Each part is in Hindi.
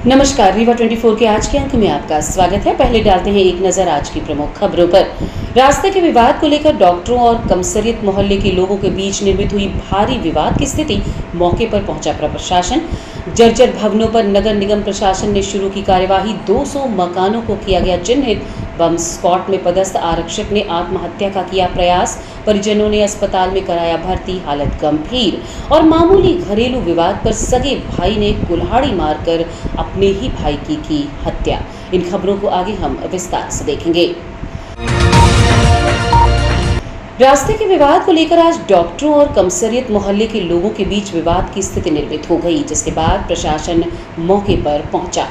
नमस्कार, रीवा 24 के आज के अंक में आपका स्वागत है। पहले डालते हैं एक नजर आज की प्रमुख खबरों पर। रास्ते के विवाद को लेकर डॉक्टरों और कमसरियत मोहल्ले के लोगों के बीच निर्मित हुई भारी विवाद की स्थिति, मौके पर पहुंचा प्रशासन। जर्जर भवनों पर नगर निगम प्रशासन ने शुरू की कार्यवाही। 200 मकानों को किया गया चिन्हित। बम स्क्वाड में पदस्थ आरक्षक ने आत्महत्या का किया प्रयास। परिजनों ने अस्पताल में कराया भर्ती, हालत गंभीर। और मामूली घरेलू विवाद पर सगे भाई ने कुल्हाड़ी मारकर अपने ही भाई की हत्या। इन खबरों को आगे हम विस्तार से देखेंगे। रास्ते के विवाद को लेकर आज डॉक्टरों और कमसरियत मोहल्ले के लोगों के बीच विवाद की स्थिति निर्मित हो गई, जिसके बाद प्रशासन मौके पर पहुंचा।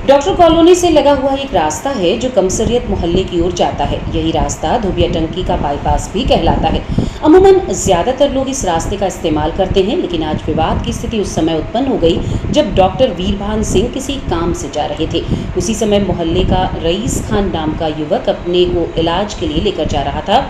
डॉक्टर कॉलोनी से लगा हुआ एक रास्ता है जो कमसरियत मोहल्ले की ओर जाता है। यही रास्ता धोबिया टंकी का बाईपास भी कहलाता है। अमूमन ज्यादातर लोग इस रास्ते का इस्तेमाल करते हैं, लेकिन आज विवाद की स्थिति उस समय उत्पन्न हो गई जब डॉक्टर वीरभान सिंह किसी काम से जा रहे थे। उसी समय मोहल्ले का रईस खान नाम का युवक अपने को इलाज के लिए लेकर जा रहा था।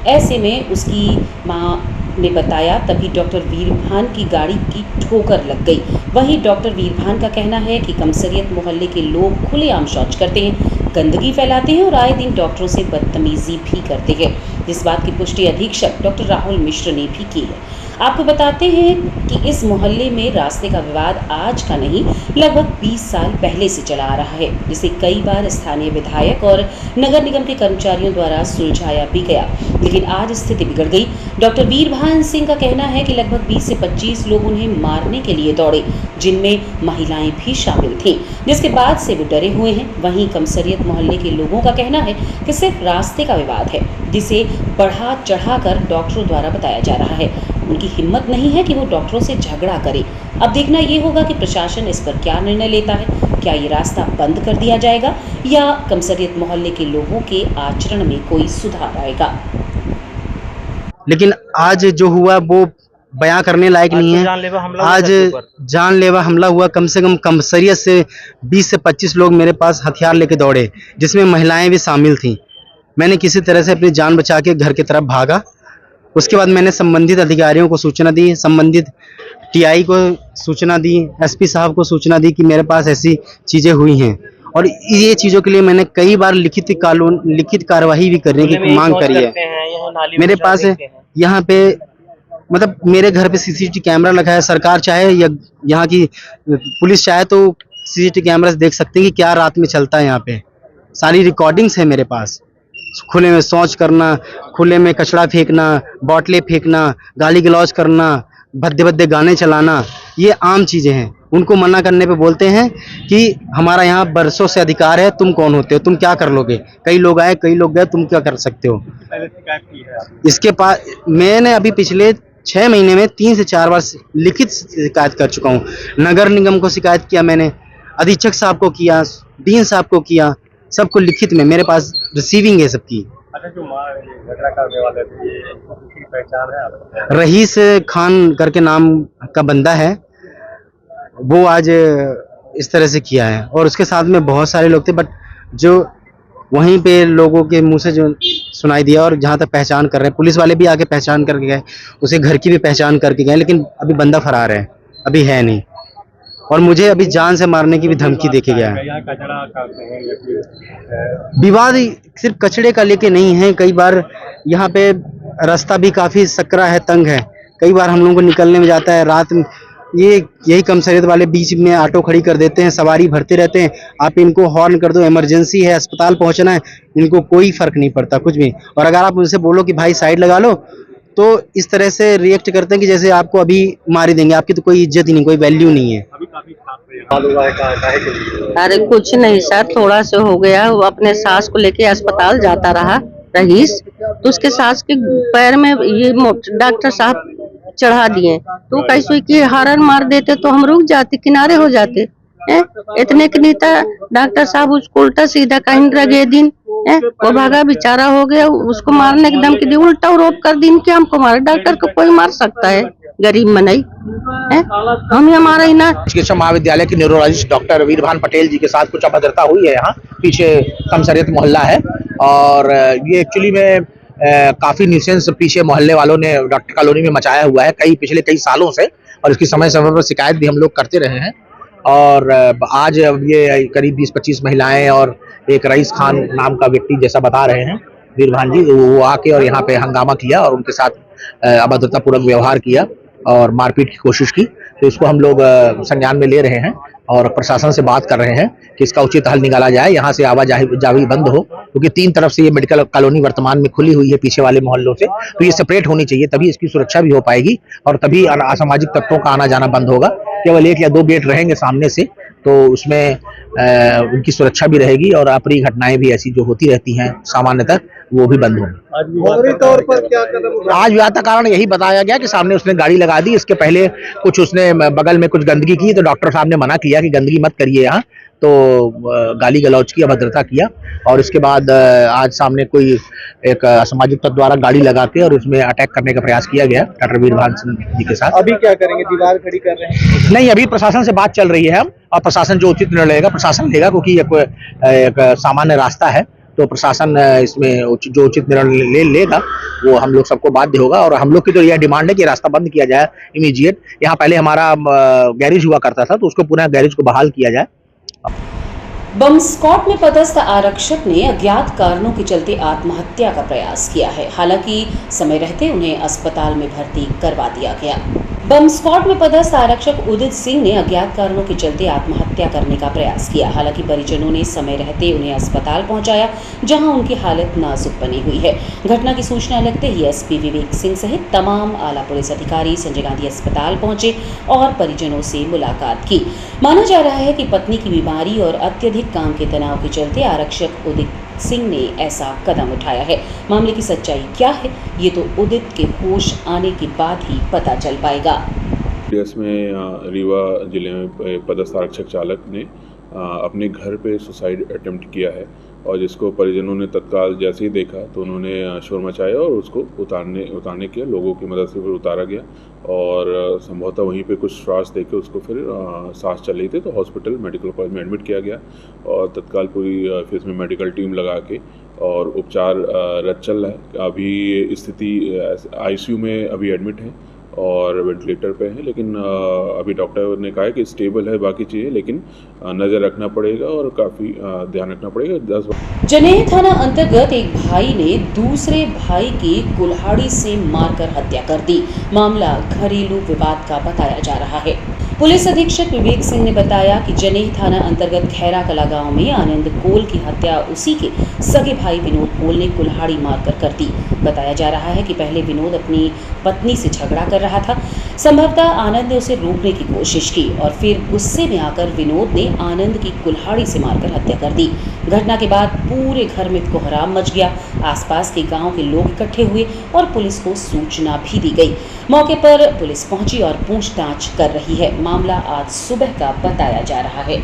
ऐसे में उसकी माँ ने बताया, तभी डॉक्टर वीरभान की गाड़ी की ठोकर लग गई। वहीं डॉक्टर वीरभान का कहना है कि कमसरियत मोहल्ले के लोग खुलेआम शौच करते हैं, गंदगी फैलाते हैं और आए दिन डॉक्टरों से बदतमीजी भी करते हैं। इस बात की पुष्टि अधीक्षक डॉक्टर राहुल मिश्र ने भी की है। आपको बताते हैं कि इस मोहल्ले में रास्ते का विवाद आज का नहीं, लगभग 20 साल पहले से चला आ रहा है, जिसे कई बार स्थानीय विधायक और नगर निगम के कर्मचारियों द्वारा सुलझाया भी गया, लेकिन आज स्थिति बिगड़ गई। डॉक्टर वीरभान सिंह का कहना है कि लगभग 20 से 25 लोग उन्हें मारने के लिए दौड़े, जिनमें महिलाएं भी शामिल थीं, जिसके बाद से वो डरे हुए हैं। वहीं कमसरियत मोहल्ले के लोगों का कहना है कि सिर्फ रास्ते का विवाद है, जिसे बढ़ा चढ़ाकर डॉक्टरों द्वारा बताया जा रहा है। उनकी हिम्मत नहीं है कि वो डॉक्टरों से झगड़ा करे। अब देखना ये होगा कि प्रशासन इस पर क्या निर्णय लेता है। क्या ये रास्ता बंद कर दिया जाएगा या कमसरियत मोहल्ले के लोगों के आचरण में कोई सुधार आएगा। लेकिन आज जो हुआ वो बयां करने लायक नहीं है। आज जानलेवा हमला हुआ। कम से कम कमसरियत से 20 से 25 लोग मेरे पास हथियार लेके दौड़े, जिसमें महिलाएं भी शामिल थीं। मैंने किसी तरह से अपनी जान बचा के घर की तरफ भागा। उसके बाद मैंने संबंधित अधिकारियों को सूचना दी, संबंधित टीआई को सूचना दी, एसपी साहब को सूचना दी कि मेरे पास ऐसी चीज़ें हुई हैं। और ये चीज़ों के लिए मैंने कई बार लिखित कार्यवाही भी करने की मांग करी है। मेरे पास यहाँ पे मतलब मेरे घर पे सीसीटीवी कैमरा लगा है। सरकार चाहे या यहाँ की पुलिस चाहे तो सीसीटीवी कैमरा देख सकते हैं कि क्या रात में चलता है। यहाँ पे सारी रिकॉर्डिंग्स है मेरे पास। खुले में शौच करना, खुले में कचरा फेंकना, बॉटलें फेंकना, गाली गलौज करना, भद्दे भद्दे गाने चलाना, ये आम चीज़ें हैं। उनको मना करने पे बोलते हैं कि हमारा यहाँ बरसों से अधिकार है, तुम कौन होते हो, तुम क्या कर लोगे। कई लोग आए, कई लोग गए, तुम क्या कर सकते हो। इसके पास मैंने अभी पिछले 6 महीने में 3 से 4 बार लिखित शिकायत कर चुका हूँ। नगर निगम को शिकायत किया मैंने, अधीक्षक साहब को किया, डीन साहब को किया, सबको लिखित में मेरे पास रिसीविंग है सबकी। अच्छा, जो झगड़ा करने वाले थे, ये किसकी पहचान है आपको? रईस खान करके नाम का बंदा है, वो आज इस तरह से किया है। और उसके साथ में बहुत सारे लोग थे, बट जो वहीं पे लोगों के मुंह से जो सुनाई दिया और जहाँ तक पहचान कर रहे हैं, पुलिस वाले भी आके पहचान करके गए, उसे घर की भी पहचान करके गए, लेकिन अभी बंदा फरार है, अभी है नहीं। और मुझे अभी जान से मारने की भी धमकी देके गया है। विवाद सिर्फ कचड़े का लेके नहीं है। कई बार यहाँ पे रास्ता भी काफी सकरा है, तंग है। कई बार हम लोगों को निकलने में जाता है रात में, यही कमसरियत वाले बीच में ऑटो खड़ी कर देते हैं, सवारी भरते रहते हैं। आप इनको हॉर्न कर दो, इमरजेंसी है, अस्पताल पहुंचना है, इनको कोई फर्क नहीं पड़ता कुछ भी। और अगर आप उनसे बोलो कि भाई साइड लगा लो, तो इस तरह से रिएक्ट करते हैं कि जैसे आपको अभी मार ही देंगे, आपकी तो कोई इज्जत ही नहीं, कोई वैल्यू नहीं है। अरे कुछ नहीं सर, थोड़ा सा हो गया। वो अपने सास को लेके अस्पताल जाता रहा रईस, तो उसके सास के पैर में ये डॉक्टर साहब चढ़ा दिए, तो कैसे कि हॉर्न मार देते तो हम रुक जाते, किनारे हो जाते। इतने के नहीं था, डॉक्टर साहब उसको उल्टा सीधा कहीं लगे दिन वो भागा, बेचारा हो गया। उसको मारने की धमकी दी, उल्टा रोप कर दिन कि हमको मारे। डॉक्टर को कोई मार सकता है, गरीब मनई हम हमारा ही ना। चिकित्सा महाविद्यालय के न्यूरोलॉजिस्ट डॉक्टर वीरभान पटेल जी के साथ कुछ अभद्रता हुई है। यहाँ पीछे कमसरियत मोहल्ला है और ये एक्चुअली में काफी न्यूसेंस पीछे मोहल्ले वालों ने डॉक्टर कॉलोनी में मचाया हुआ है पिछले कई सालों से, और इसकी समय समय पर शिकायत भी हम लोग करते रहे हैं। और आज अब ये करीब 20-25 महिलाएं और एक रईस खान नाम का व्यक्ति जैसा बता रहे हैं वीरभान जी, वो आके और यहाँ पे हंगामा किया और उनके साथ अभद्रतापूर्वक व्यवहार किया और मारपीट की कोशिश की। तो इसको हम लोग संज्ञान में ले रहे हैं और प्रशासन से बात कर रहे हैं कि इसका उचित हल निकाला जाए, यहाँ से आवाजाही बंद हो, क्योंकि 3 तरफ से ये मेडिकल कॉलोनी वर्तमान में खुली हुई है पीछे वाले मोहल्लों से, तो ये सेपरेट होनी चाहिए, तभी इसकी सुरक्षा भी हो पाएगी और तभी असामाजिक तत्वों का आना जाना बंद होगा। केवल 1 या 2 गेट रहेंगे सामने से, तो उसमें उनकी सुरक्षा भी रहेगी और अप्रिय घटनाएं भी ऐसी जो होती रहती हैं सामान्यतः वो भी बंद होंगी। तौर पर क्या कदम आज विवाद का कारण यही बताया गया कि सामने उसने गाड़ी लगा दी, इसके पहले कुछ उसने बगल में कुछ गंदगी की, तो डॉक्टर साहब ने मना किया कि गंदगी मत करिए यहाँ, तो गाली गलौज की, अभद्रता किया और इसके बाद आज सामने कोई एक असामाजिक तत्व द्वारा गाड़ी लगा के और उसमें अटैक करने का प्रयास किया गया डॉक्टर वीरभान सिंह जी के साथ। अभी क्या करेंगे, दीवार खड़ी कर रहे हैं? नहीं, अभी प्रशासन से बात चल रही है हम, और प्रशासन जो उचित निर्णय लेगा प्रशासन लेगा, क्योंकि एक सामान्य रास्ता है, तो प्रशासन इसमें जो उचित निर्णय लेगा वो हम लोग सबको बाध्य होगा। और हम लोग की तो यह डिमांड है कि रास्ता बंद किया जाए इमीडिएट। यहाँ पहले हमारा गैरेज हुआ करता था, तो उसको पुनः गैरेज को बहाल किया जाए। बम स्क्वाड में पदस्थ आरक्षक ने अज्ञात कारणों के चलते आत्महत्या का प्रयास किया है। हालांकि समय रहते उन्हें अस्पताल में भर्ती करवा दिया गया। बम स्क्वाड में पदस्थ आरक्षक उदित सिंह ने अज्ञात कारणों के चलते आत्महत्या करने का प्रयास किया। हालांकि परिजनों ने समय रहते उन्हें अस्पताल पहुंचाया, जहां उनकी हालत नाजुक बनी हुई है। घटना की सूचना लगते ही एसपी विवेक सिंह सहित तमाम आला पुलिस अधिकारी संजय गांधी अस्पताल पहुंचे और परिजनों से मुलाकात की। माना जा रहा है कि पत्नी की बीमारी और अत्यधिक काम के तनाव के चलते आरक्षक उदित सिंह ने ऐसा कदम उठाया है। मामले की सच्चाई क्या है, ये तो उदित के होश आने के बाद ही पता चल पाएगा। में रीवा जिले में पदस्थ आरक्षक चालक ने अपने घर पे सुसाइड अटेम्प्ट किया है और जिसको परिजनों ने तत्काल जैसे ही देखा तो उन्होंने शोर मचाया और उसको उतारने के लोगों की मदद से फिर उतारा गया और संभवतः वहीं पे कुछ श्वास देके उसको फिर सांस चल रही थी तो हॉस्पिटल मेडिकल कॉलेज में एडमिट किया गया और तत्काल पूरी फिर इसमें मेडिकल टीम लगा के और उपचार रत चल रहा है। अभी स्थिति आईसीयू में अभी एडमिट है और वेंटिलेटर पे है, लेकिन अभी डॉक्टर ने कहा है कि स्टेबल है बाकी चीज़ें, लेकिन नज़र रखना पड़ेगा और काफ़ी ध्यान रखना पड़ेगा। 10 जनेह थाना अंतर्गत एक भाई ने दूसरे भाई की कुल्हाड़ी से मारकर हत्या कर दी। मामला घरेलू विवाद का बताया जा रहा है। पुलिस अधीक्षक विवेक सिंह ने बताया कि जनेह थाना अंतर्गत खैरा कला गांव में आनंद कोल की हत्या उसी के सगे भाई विनोद कोल ने कुल्हाड़ी मारकर कर दी। बताया जा रहा है कि पहले विनोद अपनी पत्नी से झगड़ा कर रहा था। संभवतः आनंद ने उसे रोकने की कोशिश की और फिर गुस्से में आकर विनोद ने आनंद की कुल्हाड़ी से मारकर हत्या कर दी। घटना के बाद पूरे घर में कोहराम मच गया। आसपास के गांव के लोग इकट्ठे हुए और पुलिस को सूचना भी दी गई। मौके पर पुलिस पहुंची और पूछताछ कर रही है। मामला आज सुबह का बताया जा रहा है।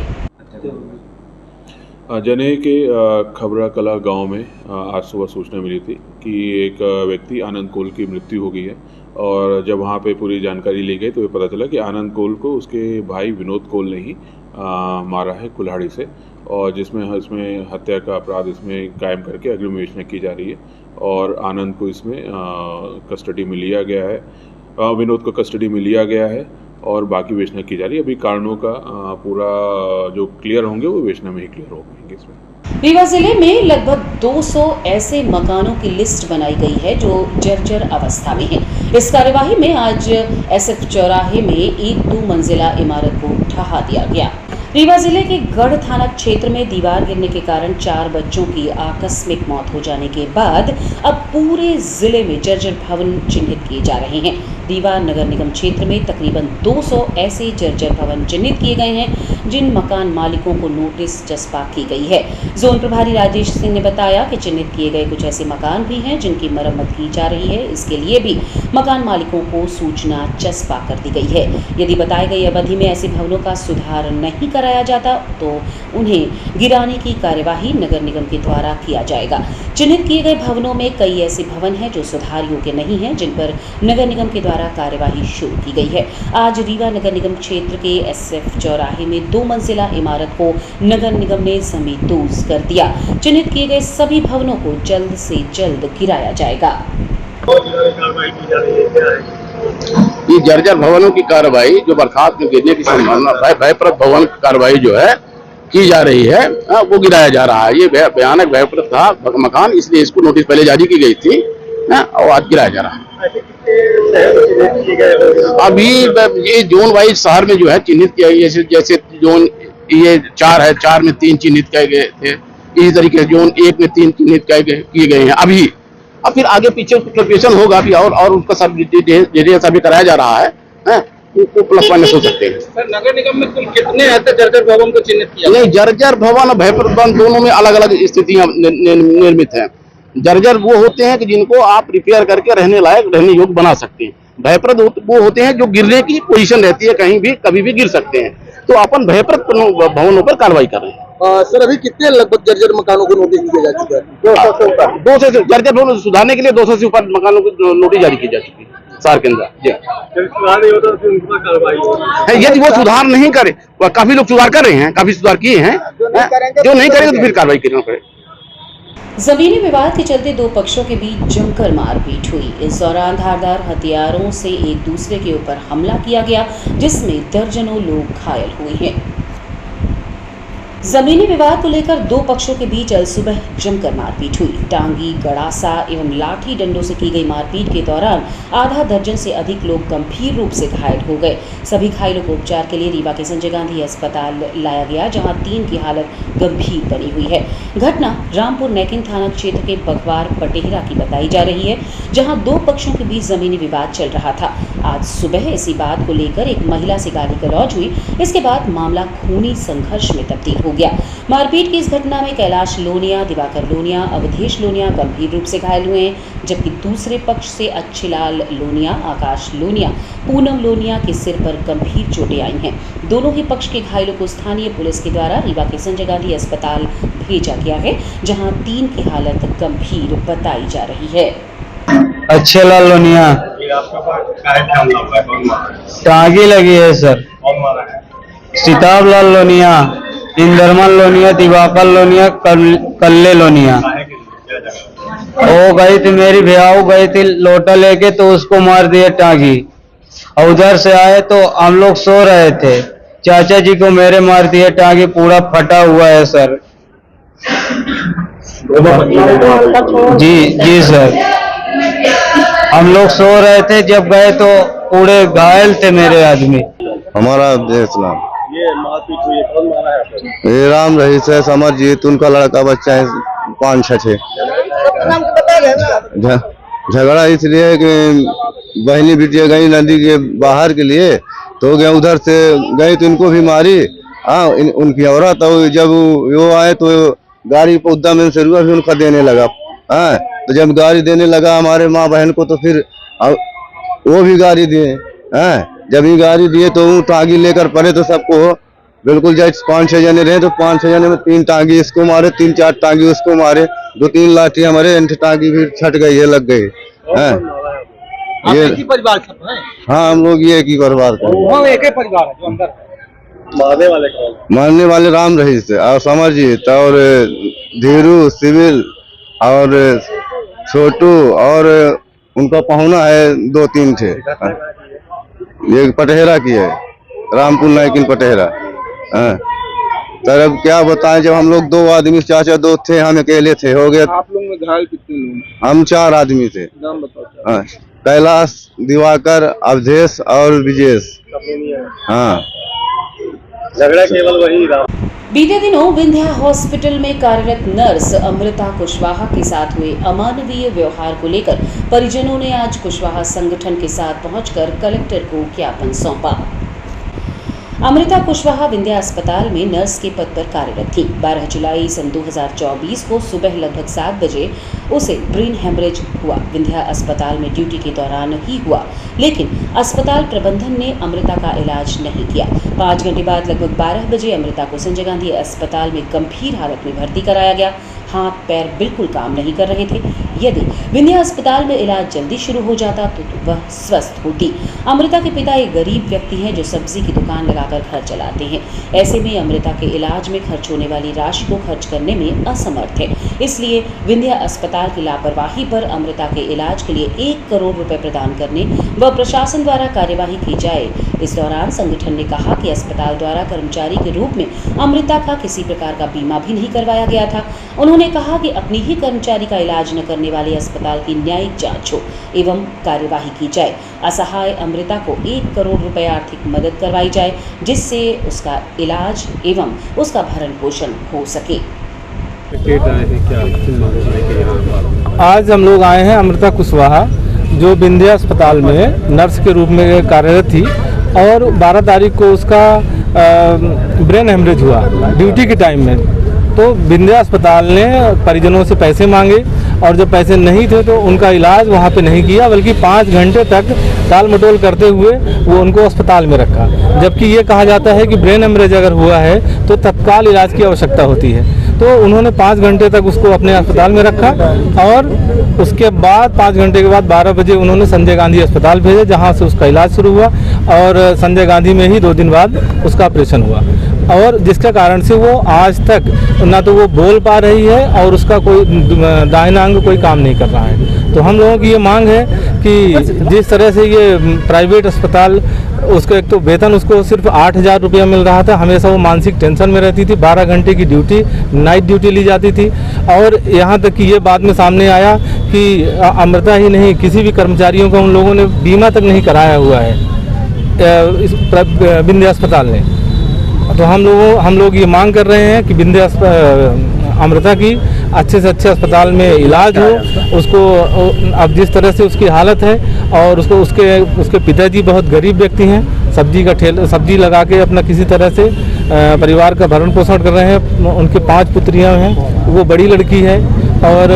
जनेह के खबरा कला गांव में आज सुबह सूचना मिली थी कि एक व्यक्ति आनंद कोल की मृत्यु हो गई है और जब वहां पे पूरी जानकारी ली गई तो ये पता चला कि आनंद कोल को उसके भाई विनोद कोल ने ही मारा है कुल्हाड़ी से और जिसमें हत्या का अपराध इसमें कायम करके अग्रिम विवेचना की जा रही है और आनंद को इसमें कस्टडी में लिया गया है, विनोद को कस्टडी में लिया गया है और बाकी विवेचना की जा रही है। अभी कारणों का पूरा जो क्लियर होंगे वो विवेचना में ही क्लियर हो पाएंगे। इसमें रीवा जिले में लगभग 200 ऐसे मकानों की लिस्ट बनाई गई है जो जर्जर अवस्था में है। इस कार्यवाही में आज एसएफ चौराहे में एक 2 मंजिला इमारत को ढहा दिया गया। रीवा जिले के गढ़ थाना क्षेत्र में दीवार गिरने के कारण 4 बच्चों की आकस्मिक मौत हो जाने के बाद अब पूरे जिले में जर्जर भवन चिन्हित किए जा रहे हैं। रीवा नगर निगम क्षेत्र में तकरीबन 200 ऐसे जर्जर भवन चिन्हित किए गए हैं जिन मकान मालिकों को नोटिस चस्पा की गई है। जोन प्रभारी राजेश सिंह ने बताया कि चिन्हित किए गए कुछ ऐसे मकान भी हैं जिनकी मरम्मत की जा रही है। इसके लिए भी मकान मालिकों को सूचना चस्पा कर दी गई है। यदि बताई गई अवधि में ऐसे भवनों का सुधार नहीं कराया जाता तो उन्हें गिराने की कार्यवाही नगर निगम के द्वारा किया जाएगा। चिन्हित किए गए भवनों में कई ऐसे भवन हैं जो सुधार योग्य नहीं हैं, जिन पर नगर निगम के द्वारा कार्यवाही शुरू की गई है। आज रीवा नगर निगम क्षेत्र के एसएफ चौराहे में 2 मंजिला इमारत को नगर निगम ने समेतोज कर दिया। चिन्हित किए गए सभी भवनों को जल्द से जल्द गिराया जाएगा। कार्रवाई की जा रही है क्या है? ये जर्जर भवनों की कार्रवाई जो बरसात में गिरने की संभावना भयप्रद भवन की कार्रवाई जो है की जा रही है, वो गिराया जा रहा है। ये भयानक भयप्रद था मकान, इसलिए इसको नोटिस पहले जारी की गई थी और आज गिराया जा रहा है। अभी ये जोन वाइज शहर में जो है चिन्हित किया गया, जैसे जोन ये 4 है, 4 में 3 चिन्हित किए गए थे, इसी तरीके से जोन 1 में 3 चिन्हित किए गए हैं अभी। अब फिर आगे पीछे क्लैरिफिकेशन होगा अभी और उसका सब डिटेल अभी कराया जा रहा है, वो प्लस माइनस हो सकते हैं। सर, नगर निगम में कुल कितने हद तक जर्जर भवन को चिन्हित किया? नहीं, जर्जर भवन और भयप्रद भवन दोनों में अलग अलग स्थितियां निर्मित हैं। जर्जर वो होते हैं कि जिनको आप रिपेयर करके रहने लायक, रहने योग्य बना सकते हैं। भयप्रद वो होते हैं जो गिरने की पोजीशन रहती है, कहीं भी कभी भी गिर सकते हैं। तो अपन भयप्रद भवनों पर कार्रवाई कर रहे हैं। सर, अभी कितने लगभग जर्जर मकानों को नोटिस दिया जा चुका है? 200 से जर्जर भवन सुधारने के लिए 200 से ऊपर मकानों को नोटिस जारी की जा चुकी है शहर के अंदर। जी, यदि वो सुधार नहीं करे, काफी लोग सुधार कर रहे हैं, काफी सुधार किए हैं, जो नहीं करेंगे तो फिर कार्रवाई करना पड़ेगा। जमीनी विवाद के चलते दो पक्षों के बीच जमकर मारपीट हुई। इस दौरान धारदार हथियारों से एक दूसरे के ऊपर हमला किया गया, जिसमें दर्जनों लोग घायल हुए हैं। जमीनी विवाद को लेकर दो पक्षों के बीच अल सुबह जमकर मारपीट हुई। टांगी, गड़ासा एवं लाठी डंडों से की गई मारपीट के दौरान आधा दर्जन से अधिक लोग गंभीर रूप से घायल हो गए। सभी घायलों को उपचार के लिए रीवा के संजय गांधी अस्पताल लाया गया, जहां 3 की हालत गंभीर बनी हुई है। घटना रामपुर नैकिन थाना क्षेत्र के बघवार पटेहरा की बताई जा रही है, जहां दो पक्षों के बीच जमीनी विवाद चल रहा था। आज सुबह इसी बात को लेकर एक महिला से गाली गलौज हुई। इसके बाद मामला खूनी संघर्ष में तब्दील हो गया। मारपीट की इस घटना में कैलाश लोनिया, दिवाकर लोनिया, अवधेश लोनिया गंभीर रूप से घायल हुए हैं, जबकि दूसरे पक्ष से अच्छीलाल लोनिया, आकाश लोनिया, पूनम लोनिया के सिर पर गंभीर चोटें आई हैं। दोनों ही पक्ष के घायलों को स्थानीय पुलिस के द्वारा रीवा के संजय गांधी अस्पताल भेजा गया है, जहां 3 की हालत गंभीर बताई जा रही है। अच्छीलाल लोनिया टांगी लगी है सर। सिताब लाल लोनिया, इंदरमन लोनिया, दिवाकर लोनिया, कल्ले लोनिया। वो गई थी, मेरी भैया गई थी लोटा लेके, तो उसको मार दिया टांगी। और उधर से आए तो हम लोग सो रहे थे, चाचा जी को मेरे मार दिए, टांगी पूरा फटा हुआ है सर। जी सर, हम लोग सो रहे थे, जब गए तो पूरे घायल थे मेरे आदमी। हमारा इस्लाम ये मारपीट हुई, कौन मारा है आपको? ये राम रहीस है, समरजीत, उनका लड़का बच्चा है 5-6। झगड़ा इसलिए कि बहनी बिटिया गई नदी के बाहर के लिए, तो गए उधर से गई तो इनको भी मारी। उनकी औरत, तो जब वो आए तो गाड़ी पर उद्दम से रुआ भी उनका देने लगा। तो जब गाड़ी देने लगा हमारे माँ बहन को, तो फिर वो भी गाड़ी दिए। जब ये गाड़ी दिए तो वो टांगी लेकर पड़े, तो सबको बिल्कुल जैसे 5-6 जने रहे, तो 5-6 जने में 3 टांगी इसको मारे, 3-4 टांगी उसको मारे, 2-3 लाठी हमारे टांगी भी छट गई है, लग गई है। ये एक ही परिवार सब है? हाँ, हम लोग ये एक ही परिवार का, वो एक ही परिवार है जो अंदर है। मारने वाले कौन? मारने वाले राम रहीस और समरजीत और धीरू, सिविल और छोटू, और उनका पहुना है 2-3 थे। ये पटेहरा की है, रामपुर नायकिन पटेहरा। सर अब क्या बताएं, जब हम लोग 2 आदमी, चाचा 2 थे, हम अकेले थे, हो गया। आप लोग में घायल कितने लोग? हम 4 आदमी थे। नाम बताओ। कैलाश, दिवाकर, अवधेश और विजेश। हाँ, झगड़ा केवल वही रहा। बीते दिनों विंध्या हॉस्पिटल में कार्यरत नर्स अमृता कुशवाहा के साथ हुए अमानवीय व्यवहार को लेकर परिजनों ने आज कुशवाहा संगठन के साथ पहुंचकर कलेक्टर को ज्ञापन सौंपा। अमृता कुशवाहा विंध्या अस्पताल में नर्स के पद पर कार्यरत थी। 12 जुलाई सन 2024 को सुबह लगभग 7 बजे उसे ब्रेन हेमरेज हुआ। विंध्या अस्पताल में ड्यूटी के दौरान ही हुआ, लेकिन अस्पताल प्रबंधन ने अमृता का इलाज नहीं किया। 5 घंटे बाद लगभग 12 बजे अमृता को संजय गांधी अस्पताल में गंभीर हालत में भर्ती कराया गया। हाथ पैर बिल्कुल काम नहीं कर रहे थे। यदि विंध्या अस्पताल में इलाज जल्दी शुरू हो जाता तो वह स्वस्थ होती। अमृता के पिता एक गरीब व्यक्ति हैं जो सब्जी की दुकान लगाकर घर चलाते हैं। ऐसे में अमृता के इलाज में खर्च होने वाली राशि को खर्च करने में असमर्थ है। इसलिए विंध्या अस्पताल की लापरवाही पर अमृता के इलाज के लिए 1 करोड़ रुपए प्रदान करने व प्रशासन द्वारा कार्यवाही की जाए। इस दौरान संगठन ने कहा कि अस्पताल द्वारा कर्मचारी के रूप में अमृता का किसी प्रकार का बीमा भी नहीं करवाया गया था। उन्होंने कहा कि अपनी ही कर्मचारी का इलाज न करने वाले अस्पताल की न्यायिक जांच हो एवं कार्यवाही की जाए। असहाय अमृता को 1 करोड़ रुपए आर्थिक मदद करवाई जाए जिससे उसका इलाज एवं उसका भरण पोषण हो सके। आज हम लोग आए हैं अमृता कुशवाहा जो विंध्या अस्पताल में नर्स के रूप में कार्यरत थी और 12 तारीख को उसका ब्रेन हेमरेज हुआ ड्यूटी के टाइम में। तो विंध्या अस्पताल ने परिजनों से पैसे मांगे और जब पैसे नहीं थे तो उनका इलाज वहाँ पे नहीं किया, बल्कि 5 घंटे तक टाल मटोल करते हुए वो उनको अस्पताल में रखा। जबकि ये कहा जाता है कि ब्रेन हेमरेज अगर हुआ है तो तत्काल इलाज की आवश्यकता होती है। तो उन्होंने 5 घंटे तक उसको अपने अस्पताल में रखा और उसके बाद 5 घंटे के बाद 12 बजे उन्होंने संजय गांधी अस्पताल भेजा जहाँ से उसका इलाज शुरू हुआ और संजय गांधी में ही 2 दिन बाद उसका ऑपरेशन हुआ। और जिसके कारण से वो आज तक ना तो वो बोल पा रही है और उसका कोई दाहिना अंग कोई काम नहीं कर रहा है। तो हम लोगों की ये मांग है कि जिस तरह से ये प्राइवेट अस्पताल उसको एक तो वेतन उसको सिर्फ 8,000 रुपया मिल रहा था, हमेशा वो मानसिक टेंशन में रहती थी, 12 घंटे की ड्यूटी नाइट ड्यूटी ली जाती थी। और यहाँ तक कि ये बाद में सामने आया कि अमृता ही नहीं किसी भी कर्मचारियों का उन लोगों ने बीमा तक नहीं कराया हुआ है इस विंध्या अस्पताल ने। तो हम लोग ये मांग कर रहे हैं कि विंध्या अमृता की अच्छे से अच्छे अस्पताल में इलाज हो। उसको अब जिस तरह से उसकी हालत है और उसको उसके पिताजी बहुत गरीब व्यक्ति हैं, सब्जी लगा के अपना किसी तरह से परिवार का भरण पोषण कर रहे हैं। उनके 5 पुत्रियां हैं, वो बड़ी लड़की है और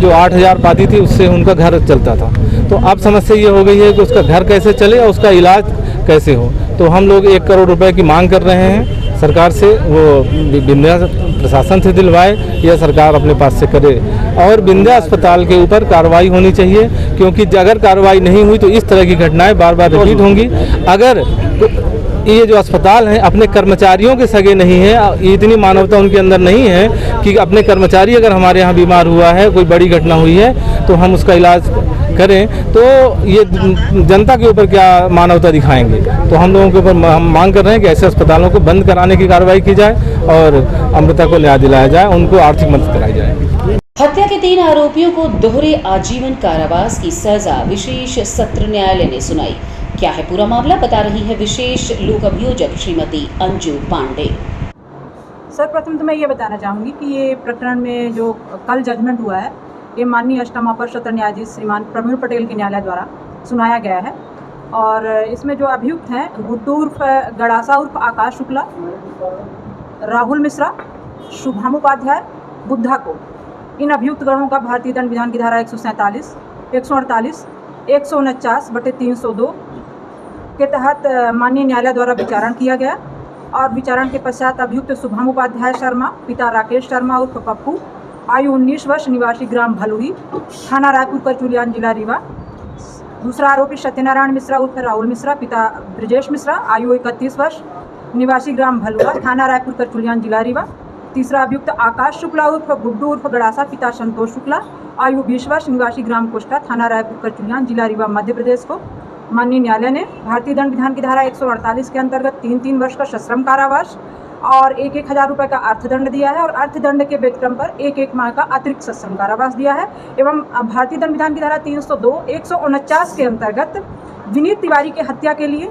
जो 8,000 पाती थी उससे उनका घर चलता था। तो अब समस्या ये हो गई है कि उसका घर कैसे चले और उसका इलाज कैसे हो। तो हम लोग 1 करोड़ रुपए की मांग कर रहे हैं सरकार से, वो विंध्या प्रशासन से दिलवाए या सरकार अपने पास से करे। और विंध्या अस्पताल के ऊपर कार्रवाई होनी चाहिए, क्योंकि अगर कार्रवाई नहीं हुई तो इस तरह की घटनाएं बार बार रिपीट होंगी। अगर ये जो अस्पताल हैं अपने कर्मचारियों के सगे नहीं है, इतनी मानवता उनके अंदर नहीं है कि अपने कर्मचारी अगर हमारे यहाँ बीमार हुआ है, कोई बड़ी घटना हुई है तो हम उसका इलाज करें, तो ये जनता के ऊपर क्या मानवता दिखाएंगे। तो हम लोगों के ऊपर हम मांग कर रहे हैं कि ऐसे अस्पतालों को बंद कराने की कार्रवाई की जाए और अमृता को न्याय दिलाया जाए, उनको आर्थिक मदद कराई जाए। हत्या के 3 आरोपियों को दोहरे आजीवन कारावास की सजा विशेष सत्र न्यायालय ने सुनाई। क्या है पूरा मामला, बता रही है विशेष लोक अभियोजक श्रीमती अंजू पांडे। सर्वप्रथम तो मैं ये बताना चाहूँगी कि ये प्रकरण में जो कल जजमेंट हुआ है ये माननीय अष्टम अपर सत्र न्यायाधीश श्रीमान प्रवीण पटेल के न्यायालय द्वारा सुनाया गया है। और इसमें जो अभियुक्त हैं गुड्डू उर्फ गड़ासा उर्फ आकाश शुक्ला, राहुल मिश्रा, शुभम उपाध्याय, बुद्धा को, इन अभियुक्त गणों का भारतीय दंड विधान की धारा 147, 148, 149/302 के तहत माननीय न्यायालय द्वारा विचारण किया गया। और विचारण के पश्चात अभियुक्त शुभम उपाध्याय शर्मा, पिता राकेश शर्मा उर्फ पप्पू, आयु 19 वर्ष, निवासी ग्राम भलुई, थाना रायपुर करचुलियान, जिला रीवा। दूसरा आरोपी सत्यनारायण मिश्रा उर्फ राहुल मिश्रा, पिता ब्रजेश मिश्रा, आयु 31 वर्ष, निवासी ग्राम भलुआ, थाना रायपुर करचुलियान, जिला रीवा। तीसरा अभियुक्त आकाश शुक्ला उर्फ गुड्डू उर्फ गड़ासा, पिता संतोष शुक्ला, आयु 20 वर्ष, निवासी ग्राम कोष्टा, थाना रायपुर करचुलियान, जिला रीवा, मध्य प्रदेश को माननीय न्यायालय ने भारतीय दंड विधान की धारा 148 के अंतर्गत 3-3 वर्ष का सश्रम कारावास और 1,000 रुपये का अर्थदंड दिया है और अर्थदंड के व्यतिक्रम पर 1 माह का अतिरिक्त सश्रम कारावास दिया है। एवं भारतीय दंड विधान की धारा 302, 149 के अंतर्गत विनीत तिवारी के हत्या के लिए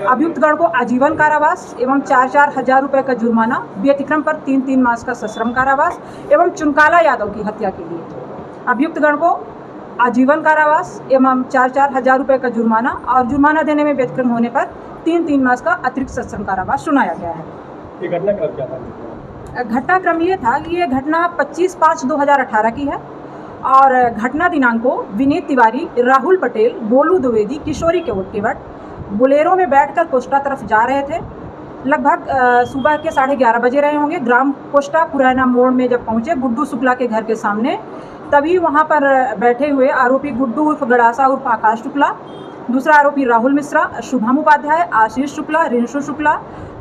अभियुक्त गण को आजीवन कारावास एवं 4-4 हज़ार रुपये का जुर्माना, व्यतिक्रम पर 3-3 मास का सश्रम कारावास एवं चुनकाला यादव की हत्या के लिए अभियुक्त गण को आजीवन कारावास एवं 4-4 हज़ार रुपये का जुर्माना और जुर्माना देने में व्यतिक्रम होने पर 3-3 मास का अतिरिक्त सश्रम कारावास सुनाया गया है। ये घटनाक्रम क्या था? घटनाक्रम ये था कि ये घटना 25/5/2018 की है और घटना दिनांक को विनीत तिवारी, राहुल पटेल, गोलू द्विवेदी, किशोरी केवट बोलेरो में बैठकर कोस्टा तरफ जा रहे थे। लगभग सुबह के 11:30 बजे रहे होंगे। ग्राम पोस्टा पुराना मोड़ में जब पहुंचे गुड्डू शुक्ला के घर के सामने, तभी वहां पर बैठे हुए आरोपी गुड्डू उर्फ गड़ासा उर्फ आकाश शुक्ला, दूसरा आरोपी राहुल मिश्रा, शुभम उपाध्याय, आशीष शुक्ला, रिंशु शुक्ला,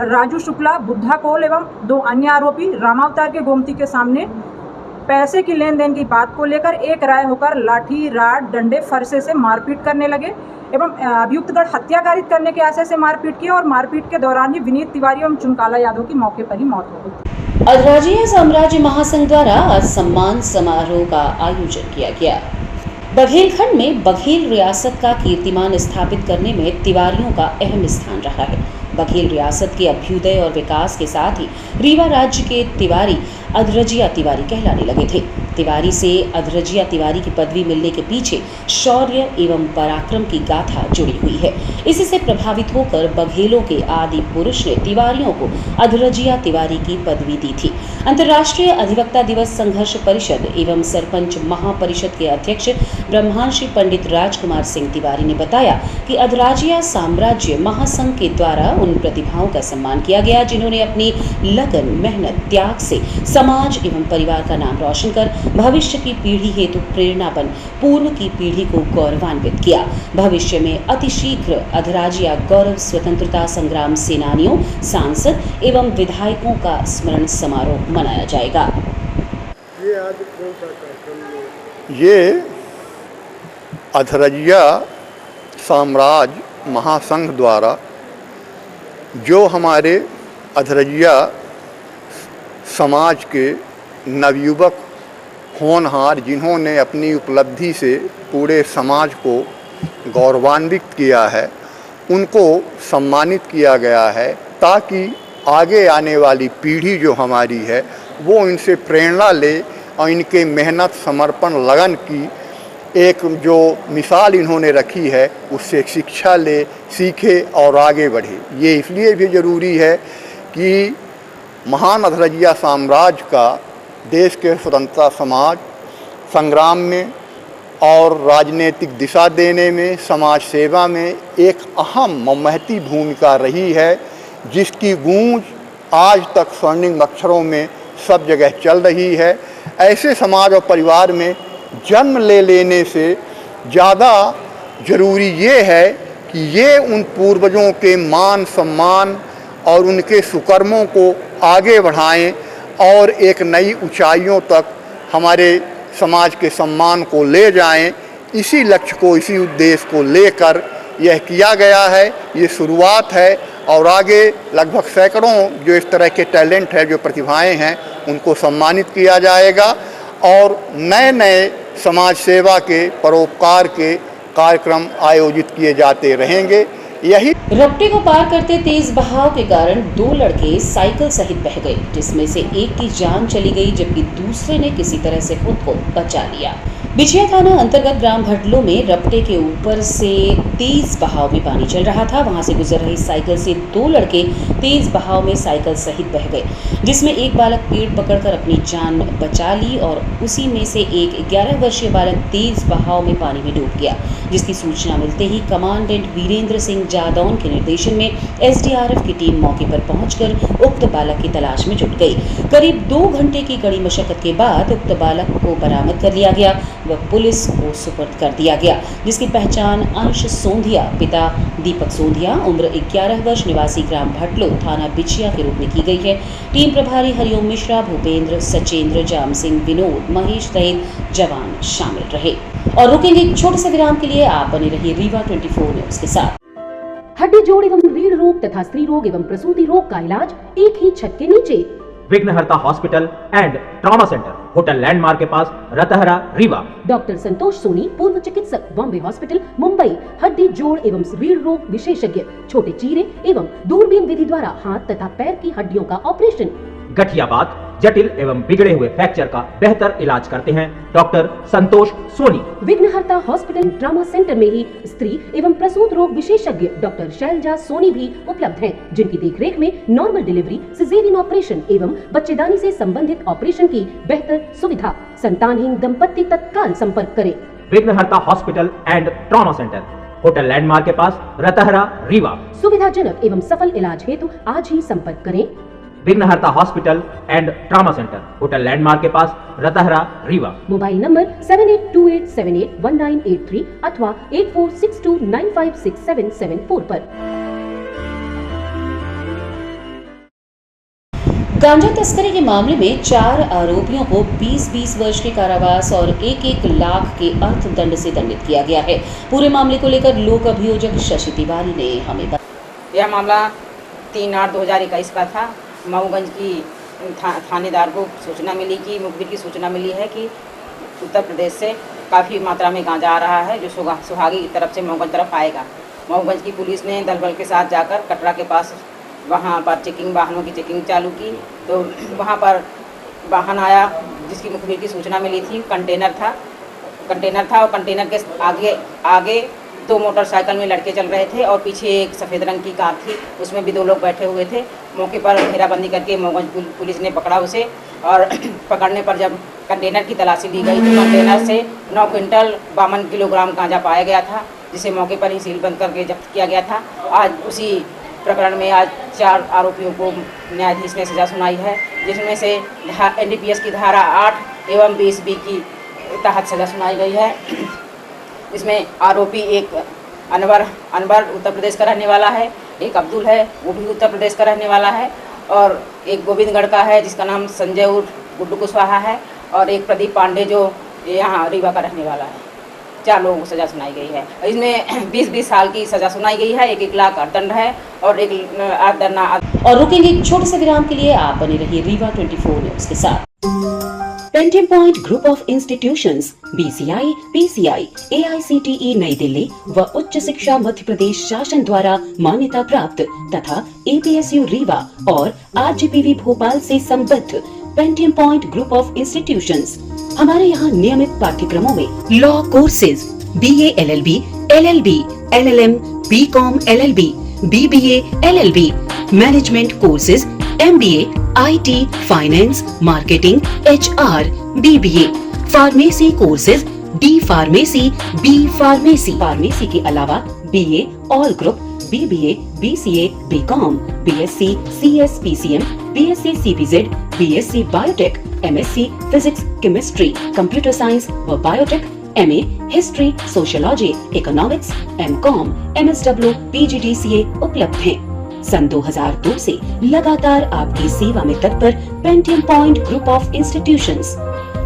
राजू शुक्ला, बुद्धा कोल एवं 2 अन्य आरोपी रामावतार के गोमती के सामने पैसे की लेन देन की बात को लेकर एक राय होकर लाठी, राड, डंडे, फरसे से मारपीट करने लगे एवं अभियुक्तगण हत्या कारित करने के आशय से मारपीट की और मारपीट के दौरान ही विनीत तिवारी एवं चुनकाला यादव की मौके पर ही मौत हो गई। अधराजिया साम्राज्य महासंघ द्वारा आज सम्मान समारोह का आयोजन किया गया। बघेलखंड में बघेल रियासत का कीर्तिमान स्थापित करने में तिवारियों का अहम स्थान रहा है। बघेल रियासत के अभ्युदय और विकास के साथ ही रीवा राज्य के तिवारी अधरजिया तिवारी कहलाने लगे थे। तिवारी से अधरजिया तिवारी की पदवी मिलने के पीछे शौर्य एवं पराक्रम की गाथा जुड़ी हुई है। इसी से प्रभावित होकर बघेलों के आदि पुरुष ने तिवारियों को अधरजिया तिवारी की पदवी दी थी। अंतर्राष्ट्रीय अधिवक्ता दिवस संघर्ष परिषद एवं सरपंच महापरिषद के अध्यक्ष ब्रह्मांशी पंडित राजकुमार सिंह तिवारी ने बताया कि अधराजिया साम्राज्य महासंघ के द्वारा उन प्रतिभाओं का सम्मान किया गया जिन्होंने अपनी लगन, मेहनत, त्याग से समाज एवं परिवार का नाम रोशन कर भविष्य की पीढ़ी हेतु प्रेरणा बन पूर्व की पीढ़ी को गौरवान्वित किया। भविष्य में अतिशीघ्र अधराजिया गौरव स्वतंत्रता संग्राम सेनानियों, सांसद एवं विधायकों का स्मरण समारोह मनाया जाएगा। ये आज कौन सा कार्यक्रम? ये अधरजिया साम्राज्य महासंघ द्वारा जो हमारे अधरजिया समाज के नवयुवक होनहार जिन्होंने अपनी उपलब्धि से पूरे समाज को गौरवान्वित किया है, उनको सम्मानित किया गया है ताकि आगे आने वाली पीढ़ी जो हमारी है वो इनसे प्रेरणा ले और इनके मेहनत, समर्पण, लगन की एक जो मिसाल इन्होंने रखी है उससे शिक्षा ले, सीखे और आगे बढ़े। ये इसलिए भी ज़रूरी है कि महान अधरजिया साम्राज्य का देश के स्वतंत्रता समाज संग्राम में और राजनीतिक दिशा देने में, समाज सेवा में एक अहम महती भूमिका रही है, जिसकी गूंज आज तक स्वर्णिम अक्षरों में सब जगह चल रही है। ऐसे समाज और परिवार में जन्म ले लेने से ज़्यादा ज़रूरी ये है कि ये उन पूर्वजों के मान सम्मान और उनके सुकर्मों को आगे बढ़ाएं और एक नई ऊंचाइयों तक हमारे समाज के सम्मान को ले जाएं। इसी लक्ष्य को, इसी उद्देश्य को लेकर यह किया गया है। ये शुरुआत है और आगे लगभग सैकड़ों जो इस तरह के टैलेंट है, जो प्रतिभाएं हैं, उनको सम्मानित किया जाएगा और नए नए समाज सेवा के, परोपकार के कार्यक्रम आयोजित किए जाते रहेंगे। यही रपटे को पार करते तेज बहाव के कारण 2 लड़के साइकिल सहित बह गए, जिसमें से एक की जान चली गई जबकि दूसरे ने किसी तरह से खुद को बचा लिया। बिछिया थाना अंतर्गत ग्राम भटलो में रपटे के ऊपर से तेज बहाव में पानी चल रहा था। वहां से गुजर रही साइकिल से 2 लड़के तेज बहाव में साइकिल सहित बह गए, जिसमें एक बालक पेड़ पकड़कर अपनी जान बचा ली और उसी में से एक 11 वर्षीय बालक तेज बहाव में पानी में डूब गया, जिसकी सूचना मिलते ही कमांडेंट वीरेंद्र सिंह जादौन के निर्देशन में एसडीआरएफ की टीम मौके पर पहुंचकर उक्त बालक की तलाश में जुट गई। करीब 2 घंटे की कड़ी मशक्कत के बाद उक्त बालक को बरामद कर लिया गया व पुलिस को सुपुर्द कर दिया गया, जिसकी पहचान अंश सोंधिया पिता दीपक सोंधिया उम्र 11 वर्ष निवासी ग्राम भटलो थाना बिछिया के रूप में की गई है। टीम प्रभारी हरिओम मिश्रा, भूपेंद्र, सचेंद्र, जाम सिंह, विनोद, महेश सहित जवान शामिल रहे। और रुकेंगे एक छोटे से विराम के लिए। आप बने रहिए रीवा 24 न्यूज के साथ। हड्डी जोड़ एवं रीढ़ रोग तथा स्त्री रोग एवं प्रसूति रोग का इलाज एक ही छत के नीचे। विघ्नहर्ता hospital and trauma centre, hotel landmark के पास, रतहरा, रीवा। डॉक्टर संतोष सोनी, पूर्व चिकित्सक, बॉम्बे हॉस्पिटल, मुंबई। हड्डी जोड़ एवं रीढ़ रोग विशेषज्ञ, छोटे चीरे एवं दूरबीन विधि द्वारा हाथ तथा पैर की हड्डियों का ऑपरेशन। गठियाबात, जटिल एवं बिगड़े हुए फ्रैक्चर का बेहतर इलाज करते हैं डॉक्टर संतोष सोनी। विघ्नहर्ता हॉस्पिटल ट्रॉमा सेंटर में ही स्त्री एवं प्रसूत रोग विशेषज्ञ डॉक्टर शैलजा सोनी भी उपलब्ध हैं, जिनकी देखरेख में नॉर्मल डिलीवरी, सिजेरियन ऑपरेशन एवं बच्चेदानी से संबंधित ऑपरेशन की बेहतर सुविधा। संतानहीन दंपत्ति तत्काल संपर्क करें। विघ्नहर्ता hospital and trauma centre, hotel landmark के पास, रतहरा, रीवा। सुविधाजनक एवं सफल इलाज हेतु आज ही संपर्क करें विघ्नहर्ता hospital and trauma centre, hotel landmark के पास, रतहरा, रीवा। मोबाइल नंबर 7828781983 अथवा 8462956774 पर। गांजा तस्करी के मामले में 4 आरोपियों को 20-20 वर्ष के कारावास और 1-1 लाख के अर्थदंड से दंडित किया गया है। पूरे मामले को लेकर लोक अभियोजक शशि तिवारी ने हमें बताया। यह मामला 3/8/2021 का था। मऊगंज की थानेदार को सूचना मिली कि मुखबिर की सूचना मिली है कि उत्तर प्रदेश से काफ़ी मात्रा में गांजा आ रहा है जो सुहागी की तरफ से मऊगंज तरफ आएगा। मऊगंज की पुलिस ने दल बल के साथ जाकर कटरा के पास वहां पर वाहनों की चेकिंग चालू की तो वहां पर वाहन आया जिसकी मुखबिर की सूचना मिली थी। कंटेनर था और कंटेनर के आगे 2 मोटरसाइकिल में लड़के चल रहे थे और पीछे एक सफ़ेद रंग की कार थी, उसमें भी 2 लोग बैठे हुए थे। मौके पर घेराबंदी करके मऊगंज पुलिस ने पकड़ा उसे और पकड़ने पर जब कंटेनर की तलाशी ली गई तो कंटेनर से 9 क्विंटल 52 किलोग्राम गांजा पाया गया था, जिसे मौके पर ही सीलबंद करके जब्त किया गया था। आज उसी प्रकरण में आज 4 आरोपियों को न्यायाधीश ने सजा सुनाई है, जिसमें से NDPS की धारा 8 एवं 20B की तहत सजा सुनाई गई है। इसमें आरोपी एक अनवर उत्तर प्रदेश का रहने वाला है, एक अब्दुल है वो भी उत्तर प्रदेश का रहने वाला है और एक गोविंदगढ़ का है जिसका नाम संजय उर्फ गुड्डू कुशवाहा है और एक प्रदीप पांडे जो यहाँ रीवा का रहने वाला है। 4 लोगों को सजा सुनाई गई है। इसमें 20-20 साल की सजा सुनाई गई है, 1-1 लाख अर्थदंड है और 1 अर्थदंड। और रुकेंगे एक छोटे से विराम के लिए। आप बने रहिए रीवा 24 न्यूज के साथ। Pentium point group of institutions BCI, PCI, AICTE नई दिल्ली व उच्च शिक्षा मध्य प्रदेश शासन द्वारा मान्यता प्राप्त तथा APSU रीवा और RGPV भोपाल से संबद्ध Pentium point group of institutions हमारे यहाँ नियमित पाठ्यक्रमों में law courses BA LLB, LLB, LLM, BCom LLB, BBA LLB, management courses MBA, IT, finance, marketing, HR, BBA, pharmacy courses D pharmacy, B pharmacy के अलावा BA all group, BBA, BCA, BCom, BSc, CS, PCM, BSc CPZ, BSc biotech, MSc physics, chemistry, computer science व biotech, MA history, sociology, economics, MCom, MSW, PGDCA उपलब्ध हैं। सन 2002 से लगातार आपकी सेवा में तत्पर Pentium point group of institutions.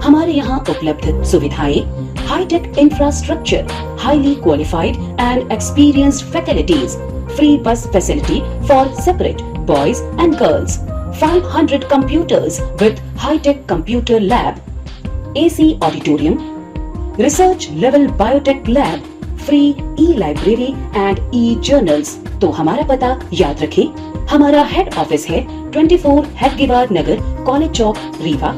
हमारे यहाँ उपलब्ध सुविधाएं hi tech infrastructure, highly qualified and experienced faculties, free bus facility for separate boys and girls, 500 computers with high-tech computer lab, AC auditorium, research level biotech lab, free e-library and e-journals। तो हमारा पता याद रखें, हमारा हेड ऑफिस है 24 हेडगेवार नगर, कॉलेज चौक, रीवा।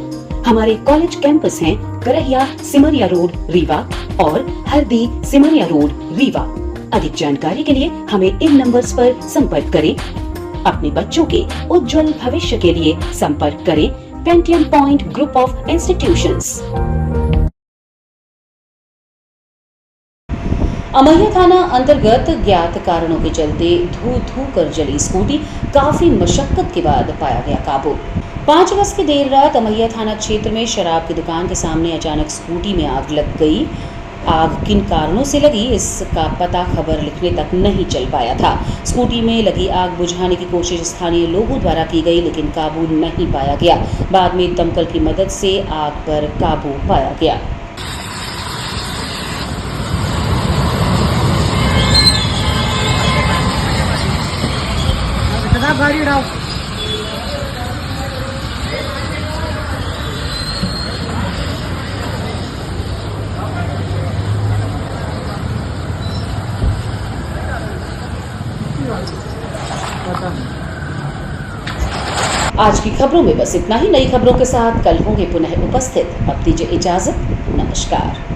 हमारे कॉलेज कैंपस हैं करहिया सिमरिया रोड रीवा और हरदी सिमरिया रोड रीवा। अधिक जानकारी के लिए हमें इन नंबर्स पर संपर्क करें। अपने बच्चों के उज्जवल भविष्य के लिए संपर्क करें Pentium point group of institutions. Amaiya थाना अंतर्गत ज्ञात कारणों के चलते धू कर जली स्कूटी काफी मशक्कत के बाद पाया गया काबू। 5 अगस्त की देर रात अमैया थाना क्षेत्र में शराब की दुकान के सामने अचानक स्कूटी में आग लग गई। आग किन कारणों से लगी इसका पता खबर लिखने तक नहीं चल पाया था। स्कूटी में लगी आग बुझाने की कोशिश स्थानीय लोगों द्वारा की गई लेकिन काबू नहीं पाया गया। बाद में दमकल की मदद से आग पर काबू पाया गया। आज की खबरों में बस इतना ही। नई खबरों के साथ कल होंगे पुनः उपस्थित। अब दीजिए इजाजत, नमस्कार।